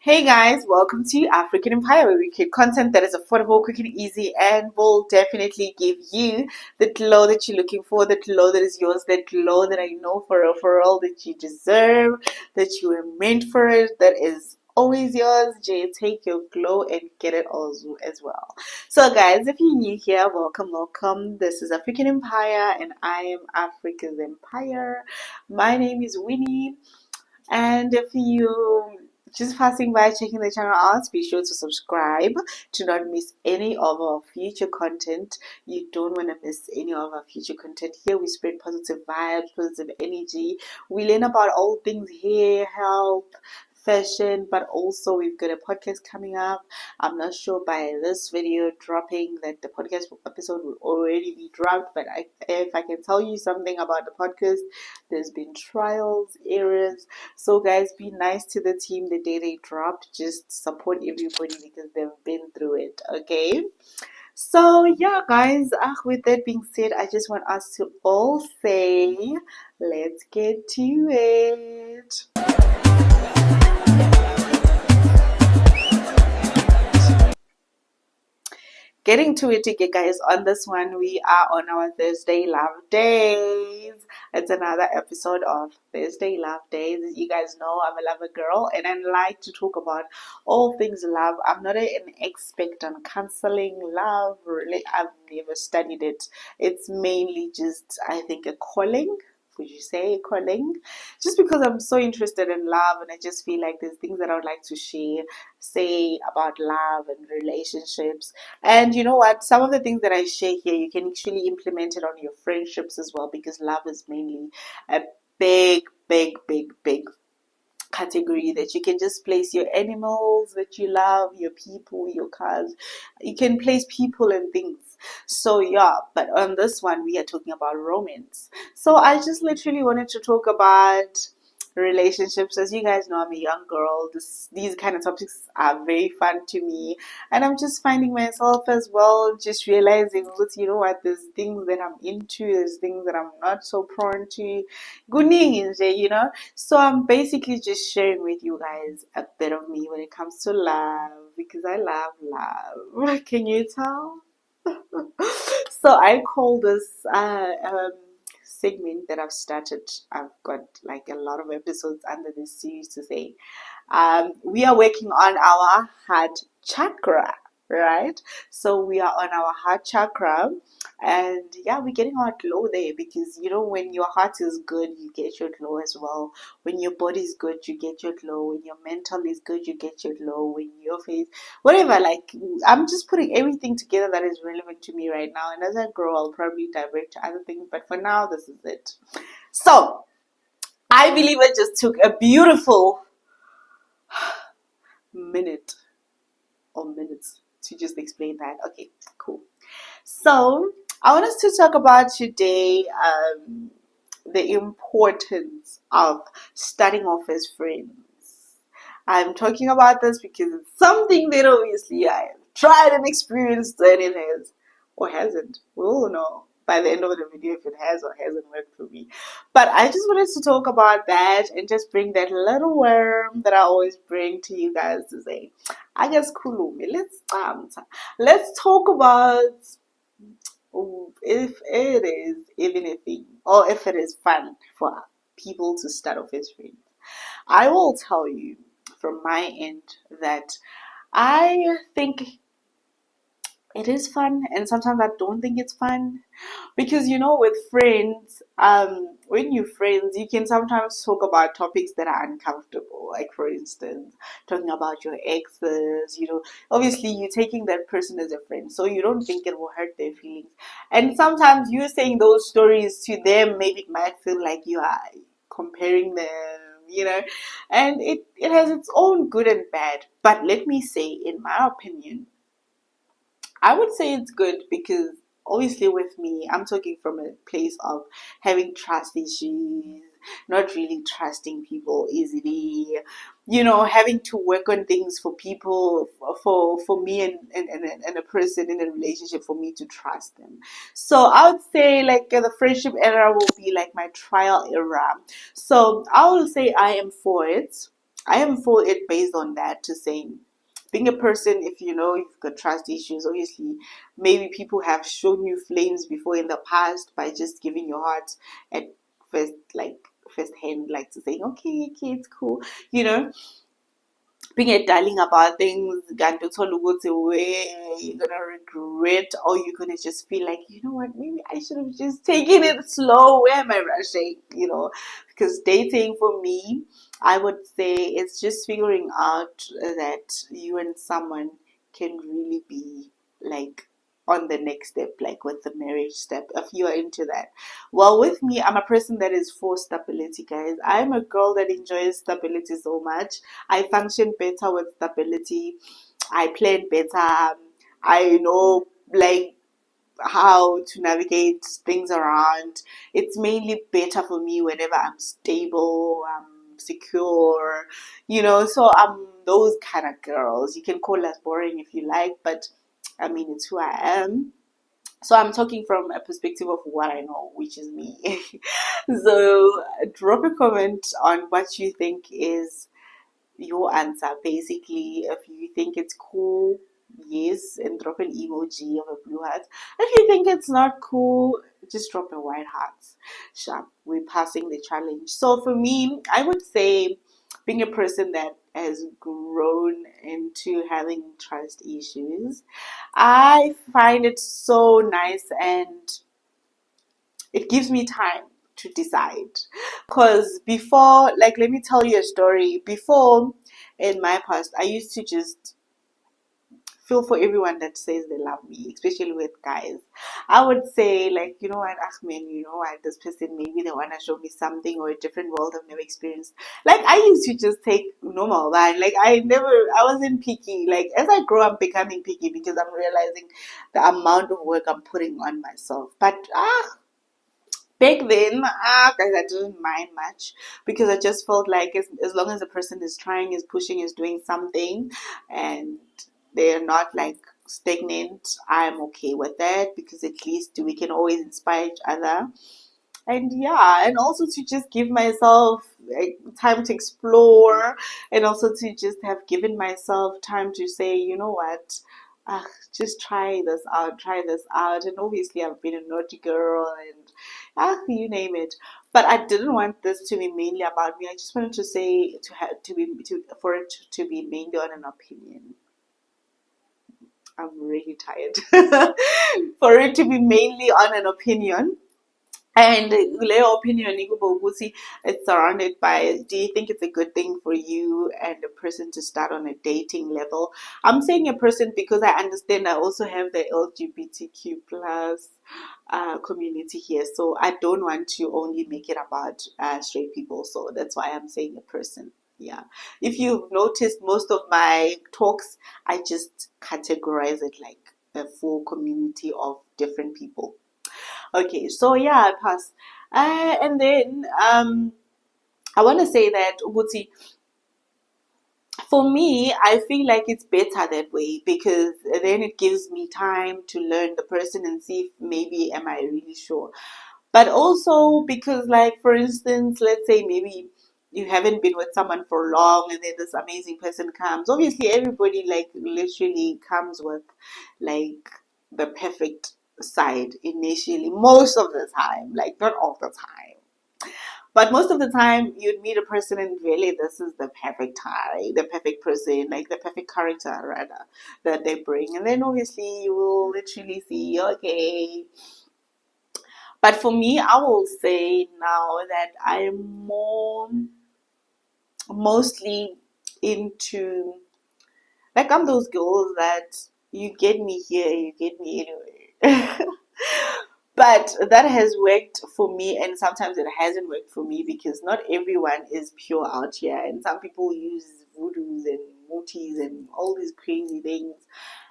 Hey guys, welcome to African Empire, where we create content that is affordable, quick and easy, and will definitely give you the glow that you're looking for, the glow that is yours, that glow that I know for all that you deserve, that you were meant for it, that is always yours. Jay, take your glow and get it also as well. So guys, if you're new here, welcome. This is African Empire, and I am Africa's Empire. My name is Winnie. And if you just passing by checking the channel out, be sure to subscribe to not miss any of our future content. You don't want to miss any of our future content. Here we spread positive vibes, positive energy. We learn about all things hair, health, fashion, but also we've got a podcast coming up. I'm not sure by this video dropping that the podcast episode will already be dropped, but if I can tell you something about the podcast, there's been trials, errors. So guys, be nice to the team the day they drop. Just support everybody because they've been through it. Okay. So yeah, guys. With that being said, I just want us to all say, let's get to it. Getting to it again, guys. On this one, we are on our Thursday Love Days. It's another episode of Thursday Love Days. As you guys know, I'm a lover girl and I like to talk about all things love. I'm not an expert on counseling love. Really, I've never studied it. It's mainly just, I think, a calling. Would you say calling? Just because I'm so interested in love and I just feel like there's things that I would like to say about love and relationships. And you know what? Some of the things that I share here, you can actually implement it on your friendships as well because love is mainly a big category that you can just place your animals that you love, your people, your cars. You can place people and things. So yeah, but on this one we are talking about romance. So I just literally wanted to talk about relationships. As you guys know, I'm a young girl. These kind of topics are very fun to me, and I'm just finding myself as well, just realizing, you know what, there's things that I'm into, there's things that I'm not so prone to. Kuningi, so I'm basically just sharing with you guys a bit of me when it comes to love because I love love. Can you tell? So I call this segment that I've started. I've got like a lot of episodes under this series to say. We are working on our heart chakra, right? So we are on our heart chakra, and yeah, we're getting our glow there because when your heart is good, you get your glow as well. When your body is good, you get your glow. When your mental is good, you get your glow. When your face, whatever, like I'm just putting everything together that is relevant to me right now. And as I grow, I'll probably divert to other things, but for now, this is it. So I believe I just took a beautiful minute or minutes to just explain that. Okay, cool. So I want us to talk about today the importance of starting off as friends. I'm talking about this because it's something that obviously I have tried and experienced, and it has or hasn't. We will know by the end of the video if it has or hasn't worked for me. But I just wanted to talk about that and just bring that little worm that I always bring to you guys to say, I guess kulumi. Let's talk about if it is even a thing or if it is fun for people to start off as friends. I will tell you from my end that I think it is fun, and sometimes I don't think it's fun because with friends, when you're friends, you can sometimes talk about topics that are uncomfortable. Like for instance, talking about your exes. Obviously you're taking that person as a friend, so you don't think it will hurt their feelings. And sometimes you saying those stories to them, maybe it might feel like you are comparing them. And it has its own good and bad. But let me say, in my opinion, I would say it's good because obviously with me, I'm talking from a place of having trust issues, not really trusting people easily, having to work on things for people, for me and a person in a relationship for me to trust them. So I would say like the friendship era will be like my trial era. So I will say I am for it. I am for it based on that, to saying being a person, if you know you've got trust issues, obviously maybe people have shown you flames before in the past by just giving your heart at first, like first hand, like to saying, okay, it's cool, you know, being a darling about things, kanti uthola ukuthi you're gonna regret, or you're gonna just feel like, you know what, maybe I should have just taken it slow. Where am I rushing? You know, because dating for me, I would say it's just figuring out that you and someone can really be like on the next step, like with the marriage step, if you are into that. Well, with me, I'm a person that is for stability, guys. I'm a girl that enjoys stability so much. I function better with stability. I plan better. I know like how to navigate things around. It's mainly better for me whenever I'm stable, I'm secure, you know. So I'm those kind of girls. You can call us boring if you like, but I mean, it's who I am. So I'm talking from a perspective of what I know, which is me. So drop a comment on what you think is your answer. Basically, if you think it's cool, yes, and drop an emoji of a blue heart. If you think it's not cool, just drop a white heart. Sharp, we're passing the challenge. So for me, I would say being a person that has grown into having trust issues, I find it so nice, and it gives me time to decide. Because before, like, let me tell you a story. Before, in my past, I used to just feel for everyone that says they love me, especially with guys. I would say, like, you know what, Ahmed, you know what, this person, maybe they want to show me something or a different world I've never experienced. Like, I used to just take normal, right? Like, I wasn't picky. Like, as I grow, I'm becoming picky because I'm realizing the amount of work I'm putting on myself. But, back then, guys, I didn't mind much because I just felt like as long as the person is trying, is pushing, is doing something, and they're not like stagnant, I'm okay with that, because at least we can always inspire each other. And yeah, and also to just give myself like, time to explore, and also to just have given myself time to say, you know what, just try this out. And obviously, I've been a naughty girl, and you name it. But I didn't want this to be mainly about me. I just wanted to say to have to be to for it to be mainly on an opinion. I'm really tired. For it to be mainly on an opinion. And your opinion it's surrounded by, do you think it's a good thing for you and a person to start on a dating level? I'm saying a person because I understand I also have the LGBTQ plus community here, so I don't want to only make it about straight people, so that's why I'm saying a person. Yeah, if you've noticed, most of my talks, I just categorize it like a full community of different people. Okay, so yeah, I pass. And then I want to say that Uguti, for me, I feel like it's better that way, because then it gives me time to learn the person and see if maybe am I really sure. But also because, like, for instance, let's say maybe you haven't been with someone for long, and then this amazing person comes. Obviously, everybody like literally comes with like the perfect side initially, most of the time, like not all the time. But most of the time, you'd meet a person and really, this is the perfect type, the perfect person, like the perfect character, rather, that they bring. And then obviously, you will literally see, okay. But for me, I will say now that I'm mostly into, like, I'm those girls that you get me here, you get me anywhere. But that has worked for me, and sometimes it hasn't worked for me because not everyone is pure out here, and some people use voodoos and motis and all these crazy things,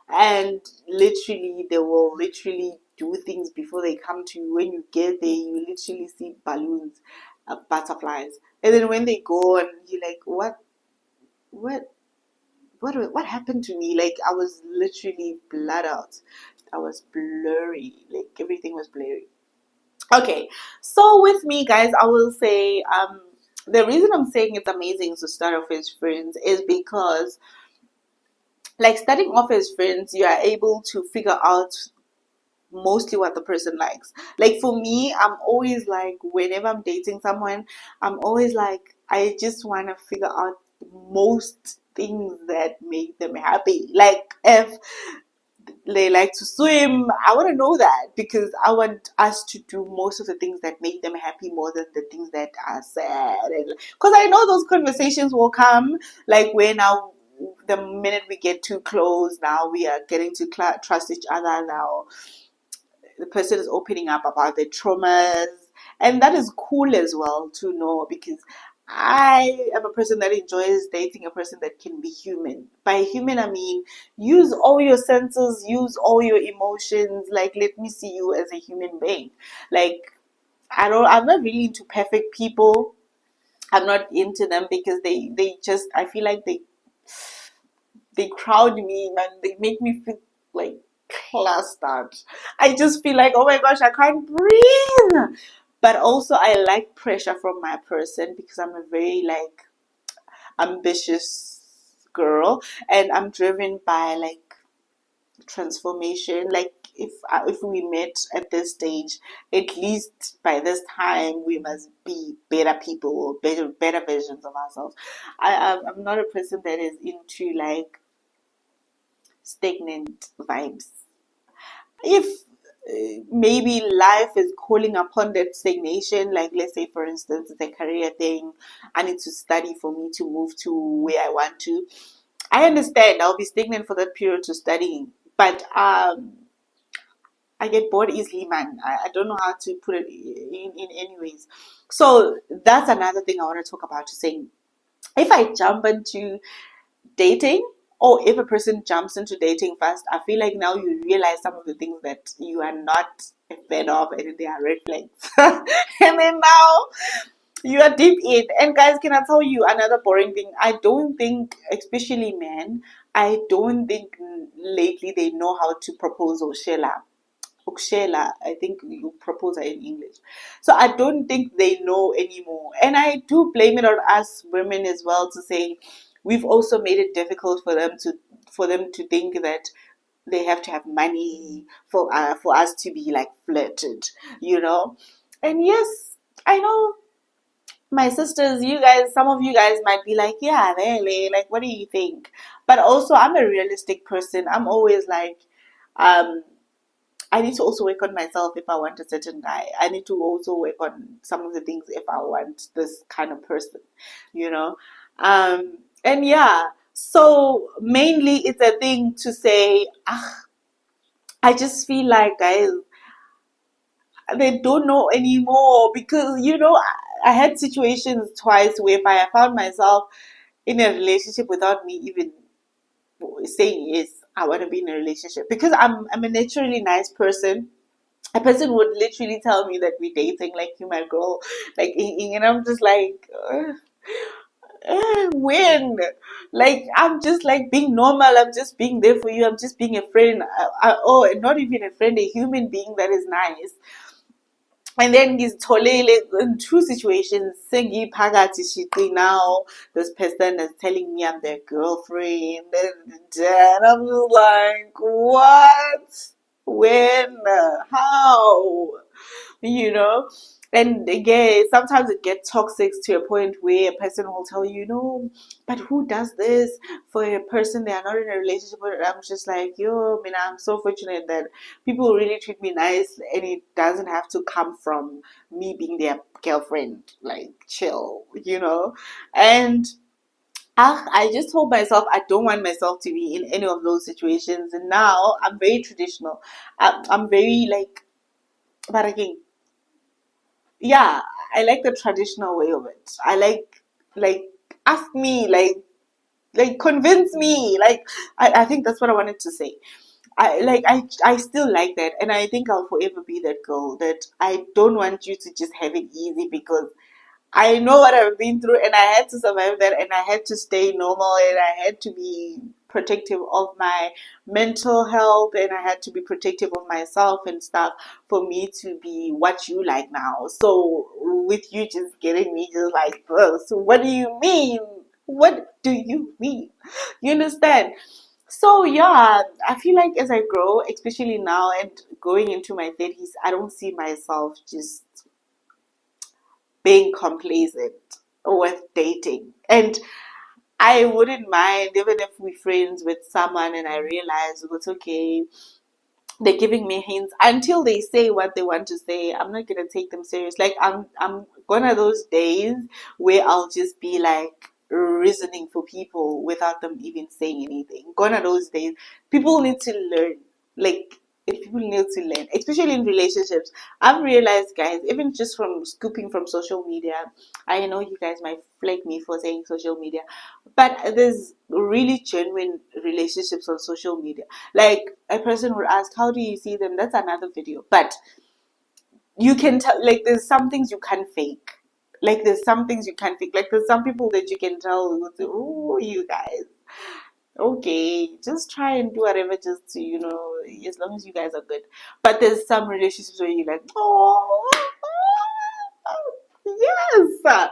and literally they will literally do things before they come to you. When you get there, you literally see balloons, butterflies, and then when they go, and you're like, what, what happened to me? Like, I was literally blurred out. I was blurry. Like, everything was blurry. Okay, so with me, guys, I will say the reason I'm saying it's amazing to start off as friends is because, like, starting off as friends, you are able to figure out mostly what the person likes. Like for me, I'm always like, whenever I'm dating someone, I'm always like, I just want to figure out most things that make them happy. Like if they like to swim, I want to know that, because I want us to do most of the things that make them happy more than the things that are sad. Because I know those conversations will come, like where now the minute we get too close, now we are getting to trust each other. Now the person is opening up about their traumas, and that is cool as well to know, because I am a person that enjoys dating a person that can be human. By human, I mean use all your senses, use all your emotions. Like, let me see you as a human being. Like, I'm not really into perfect people. I'm not into them because they just, I feel like they crowd me, and they make me feel like clustered. I just feel like, oh my gosh, I can't breathe. But also, I like pressure from my person, because I'm a very like ambitious girl, and I'm driven by like transformation. Like if we met at this stage, at least by this time we must be better people, or better versions of ourselves. I'm not a person that is into like stagnant vibes. If maybe life is calling upon that stagnation, like let's say for instance it's a career thing, I need to study for me to move to where I want to, I understand I'll be stagnant for that period to studying. But I get bored easily, man. I don't know how to put it in any ways. So that's another thing I want to talk about, to saying, if I jump into dating, or if a person jumps into dating fast, I feel like now you realize some of the things that you are not a fan of, and they are red flags. And then now you are deep in. And guys, can I tell you another boring thing? I don't think, especially men, I don't think lately they know how to propose or share love. Ukshela, I think you propose her in English. So I don't think they know anymore. And I do blame it on us women as well, to say we've also made it difficult for them to think that they have to have money for us to be like flirted, you know. And yes, I know my sisters, you guys, some of you guys might be like, yeah, really, like, what do you think? But also, I'm a realistic person. I'm always like, um, I need to also work on myself if I want a certain guy. I need to also work on some of the things if I want this kind of person, you know? And yeah, so mainly it's a thing to say, I just feel like, guys, they don't know anymore, because, you know, I had situations twice where if I found myself in a relationship without me even saying yes, I want to be in a relationship, because I'm a naturally nice person. A person would literally tell me that we're dating, like, you my girl, like, and I'm just like, when, like, I'm just like being normal, I'm just being there for you, I'm just being a friend. Oh, not even a friend, a human being that is nice. And then ngizitholile in two situations, sengiphakathi shiqi now, this person is telling me I'm their girlfriend, and I'm just like, what, when, how, you know? And again, sometimes it gets toxic to a point where a person will tell you, no, but who does this for a person they are not in a relationship with? I'm just like, yo, I mean, I'm so fortunate that people really treat me nice, and it doesn't have to come from me being their girlfriend. Like, chill, you know? And I just told myself I don't want myself to be in any of those situations. And now I'm very traditional. I'm very like, but again, yeah, I like the traditional way of it. I like ask me, like convince me. Like I think that's what I wanted to say. I still like that, and I think I'll forever be that girl, that I don't want you to just have it easy, because I know what I've been through, and I had to survive that, and I had to stay normal, and I had to be protective of my mental health, and I had to be protective of myself and stuff for me to be what you like now. So with you just getting me just like this. What do you mean? What do you mean? You understand? So yeah, I feel like as I grow, especially now and going into my 30s, I don't see myself just being complacent with dating. And I wouldn't mind even if we're friends with someone and I realize it's okay, they're giving me hints until they say what they want to say. I'm not gonna take them serious. Like I'm gone are those days where I'll just be like reasoning for people without them even saying anything. Gone are those days. People need to learn. Like if people need to learn, especially in relationships. I've realized, guys, even just from scooping from social media, I know you guys might flag me for saying social media, but there's really genuine relationships on social media. Like a person would ask, how do you see them? That's another video. But you can tell, like, there's some things you can't fake. Like, there's some things you can't fake. Like, there's some people that you can tell, oh, you guys, okay, just try and do whatever just to, as long as you guys are good. But there's some relationships where you're like, oh, yes,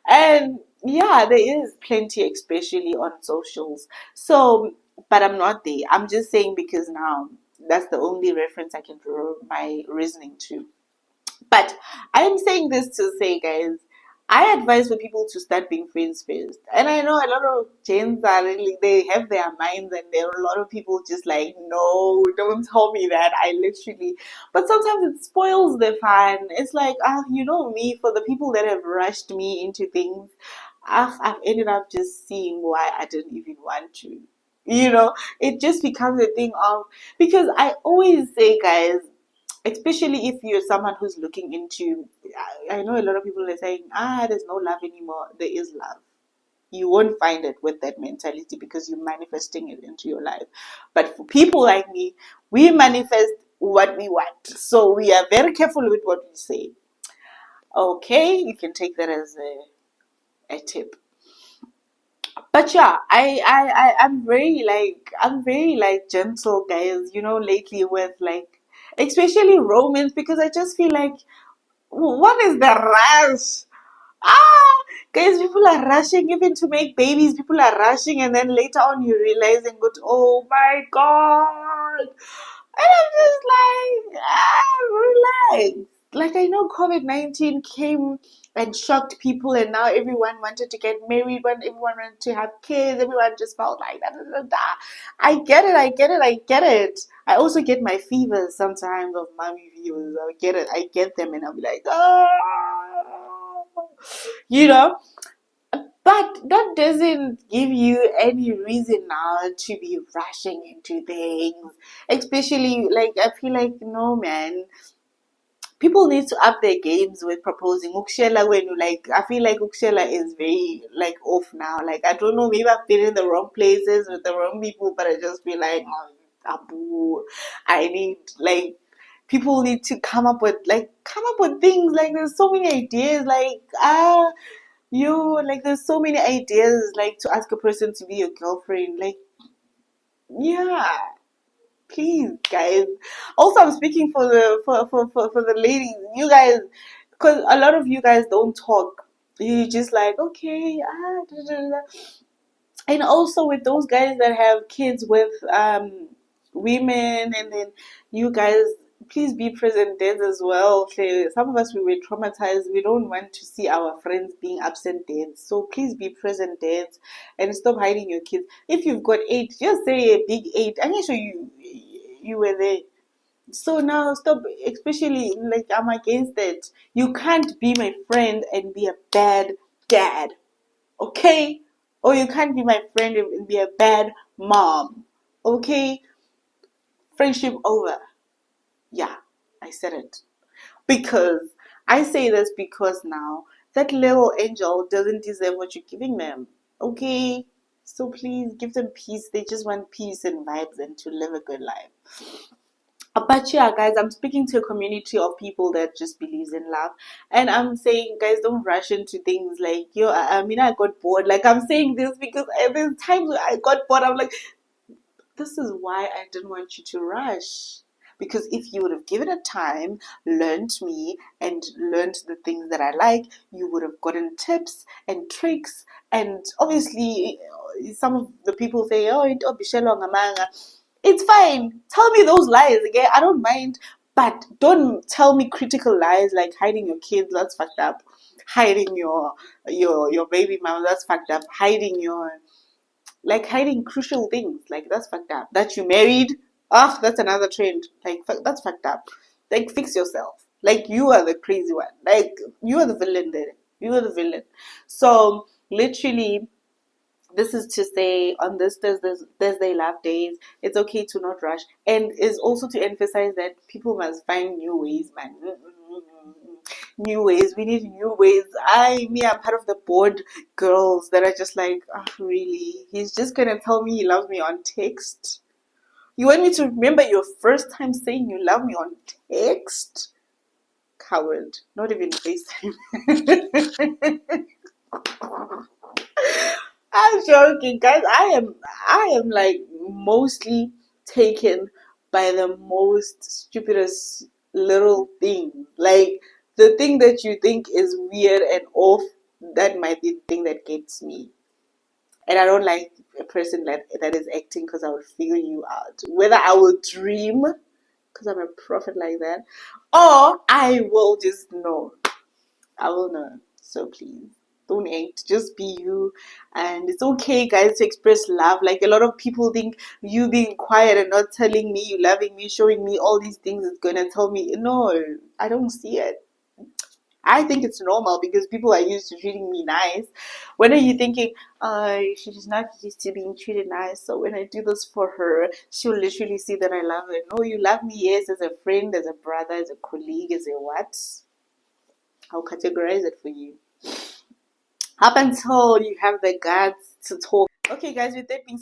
and yeah, there is plenty, especially on socials. So, but I'm not there. I'm just saying because now that's the only reference I can draw my reasoning to. But I'm saying this to say, guys, I advise for people to start being friends first. And I know a lot of gens are really, they have their minds, and there are a lot of people just like, no, don't tell me that. I literally, but sometimes it spoils the fun. It's like, me, for the people that have rushed me into things, I've ended up just seeing why I didn't even want to. It just becomes a thing of, because I always say, guys, especially if you're someone who's looking into, I know a lot of people are saying, there's no love anymore. There is love. You won't find it with that mentality because you're manifesting it into your life. But for people like me, we manifest what we want. So we are very careful with what we say. Okay, you can take that as a tip. But yeah, I'm very gentle, guys, lately with like, especially romance, because I just feel like, what is the rush? Guys, people are rushing even to make babies. People are rushing, and then later on you realize and go, oh my god. And I'm just like, relax. Like, I know COVID-19 came and shocked people, and now everyone wanted to get married, when everyone wanted to have kids, everyone just felt like that. I get it, I get it, I get it. I also get my fevers sometimes of mommy fevers. I get it, I get them, and I'll be like, you know. But that doesn't give you any reason now to be rushing into things. Especially, like, I feel like, no, man, people need to up their games with proposing. Ukshela, when you like, I feel like Ukshela is very like off now. Like, I don't know, maybe I've been in the wrong places with the wrong people, but I just feel like, Abu, I need, like, people need to come up with things. Like, there's so many ideas. Like, there's so many ideas, like, to ask a person to be your girlfriend. Like, yeah, please, guys. Also, I'm speaking for the ladies. You guys, because a lot of you guys don't talk. You just like, okay, da, da, da. And also with those guys that have kids with women, and then you guys, please be present dads as well. Okay, some of us, we were traumatized. We don't want to see our friends being absent dads, so please be present dads and stop hiding your kids. If you've got 8, just say a big 8. I'm sure you were there. So now stop, especially, like, I'm against it. You can't be my friend and be a bad dad, okay? Or you can't be my friend and be a bad mom, okay? Friendship over. Yeah, I said it. Because I say this because now that little angel doesn't deserve what you're giving them, okay? So please give them peace. They just want peace and vibes and to live a good life. But yeah, guys, I'm speaking to a community of people that just believes in love, and I'm saying, guys, don't rush into things. Like, I got bored. Like, I'm saying this because there's times where I got bored. I'm like, this is why I didn't want you to rush. Because if you would have given it time, learned me, and learned the things that I like, you would have gotten tips and tricks. And obviously, some of the people say, oh, it's fine. Tell me those lies, okay? I don't mind. But don't tell me critical lies like hiding your kids, that's fucked up. Hiding your baby mom, that's fucked up. Hiding crucial things, like that's fucked up. That you married, that's another trend. Like that's fucked up. Like fix yourself. Like you are the crazy one. Like you are the villain there. You are the villain. So literally, this is to say on this Thursday love days, it's okay to not rush, and is also to emphasize that people must find new ways, man. New ways. We need new ways. I'm part of the bored girls that are just like, oh, really? He's just gonna tell me he loves me on text? You want me to remember your first time saying you love me on text? Coward. Not even FaceTime. I'm joking, guys. I am like mostly taken by the most stupidest little thing. Like the thing that you think is weird and off, that might be the thing that gets me. And I don't like a person that is acting, because I will figure you out. Whether I will dream, because I'm a prophet like that, or I will just know. I will know. So please, don't act. Just be you. And it's okay, guys, to express love. Like a lot of people think you being quiet and not telling me you loving me, showing me all these things is gonna tell me. No, I don't see it. I think it's normal because people are used to treating me nice. When are you thinking, she's not used to being treated nice, so when I do this for her, she'll literally see that I love her. No, you love me, yes, as a friend, as a brother, as a colleague, as a what? I'll categorize it for you. Up until you have the guts to talk. Okay, guys, with that being